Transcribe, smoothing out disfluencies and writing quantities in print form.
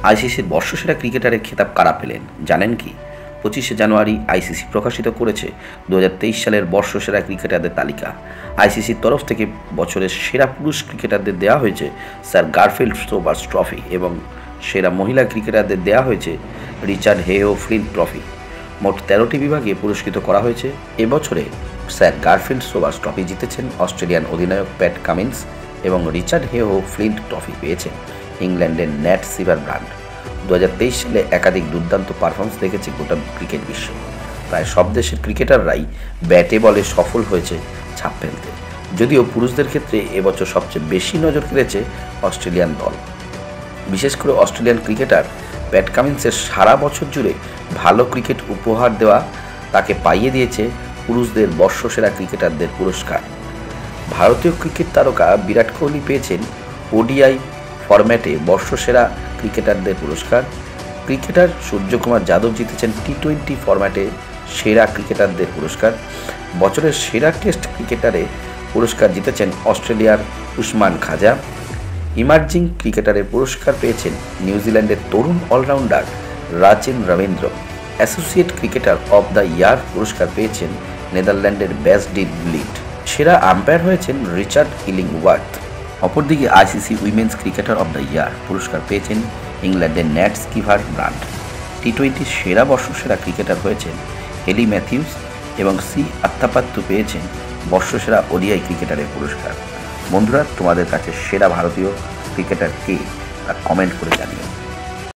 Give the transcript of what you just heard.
আইসিসির বর্ষসেরা ক্রিকেটারের খেতাব কারা পেলেন জানেন কি? 25শে জানুয়ারি আইসিসি প্রকাশিত করেছে 2023 সালের বর্ষসেরা ক্রিকেটারদের তালিকা। আইসিসির তরফ থেকে বছরের সেরা পুরুষ ক্রিকেটারদের দেওয়া হয়েছে স্যার গারফিল্ড সোবার্স ট্রফি এবং সেরা মহিলা ক্রিকেটারদের দেওয়া হয়েছে রিচার্ড হেও ফ্লিন্ট ট্রফি। মোট 13টি বিভাগে পুরস্কৃত করা হয়েছে। এবছরে স্যার গারফিল্ড সোবার্স ট্রফি জিতেছেন অস্ট্রেলিয়ান অধিনায়ক প্যাট কামিন্স এবং রিচার্ড হেও ফ্লিন্ট ট্রফি পেয়েছেন ইংল্যান্ডের ন্যাট সিভারব্রান্ড। 2023 সালে একাধিক দুর্দান্ত পারফরমেন্স দেখেছে গোটা ক্রিকেট বিশ্ব। প্রায় সব দেশের ক্রিকেটাররাই ব্যাটে বলে সফল হয়েছে ছাপ ফেলতে। যদিও পুরুষদের ক্ষেত্রে এবছর সবচেয়ে বেশি নজর কেড়েছে অস্ট্রেলিয়ান দল। বিশেষ করে অস্ট্রেলিয়ান ক্রিকেটার প্যাট কামিন্সের সারা বছর জুড়ে ভালো ক্রিকেট উপহার দেওয়া তাকে পাইয়ে দিয়েছে পুরুষদের বর্ষসেরা ক্রিকেটারদের পুরস্কার। ভারতীয় ক্রিকেট তারকা বিরাট কোহলি পেয়েছেন ওডিআই ফরম্যাটে বর্ষসেরা ক্রিকেটারদের পুরস্কার। ক্রিকেটার সূর্যকুমার যাদব জিতেছেন টি20 ফরম্যাটে সেরা ক্রিকেটারদের পুরস্কার। বছরের সেরা টেস্ট ক্রিকেটারে পুরস্কার জিতেছেন অস্ট্রেলিয়ার উসমান খাজা। ইমার্জিং ক্রিকেটারের পুরস্কার পেয়েছেন নিউজিল্যান্ডের তরুণ allrounder Rachin Ravindra. Associate cricketer of the year পুরস্কার পেয়েছেন নেদারল্যান্ডের ব্যাস ডি লিট। সেরা আম্পায়ার হয়েছেন রিচার্ড ইলিংওয়ার্থ। অপরদিকে ICC women's cricketer of the year পুরস্কার পেয়েছেন ইংল্যান্ডের ন্যাট সিভারব্রান্ড। টি20 সেরা বর্ষসেরা ক্রিকেটার হয়েছেন হেলি ম্যাথিউস এবং সি আত্তাপাত্তু পেয়েছেন বর্ষসেরা ওডিআই ক্রিকেটারের পুরস্কার। বন্ধুরা, তোমাদের কাছে সেরা ভারতীয় ক্রিকেটার কে তা কমেন্ট করে জানিও।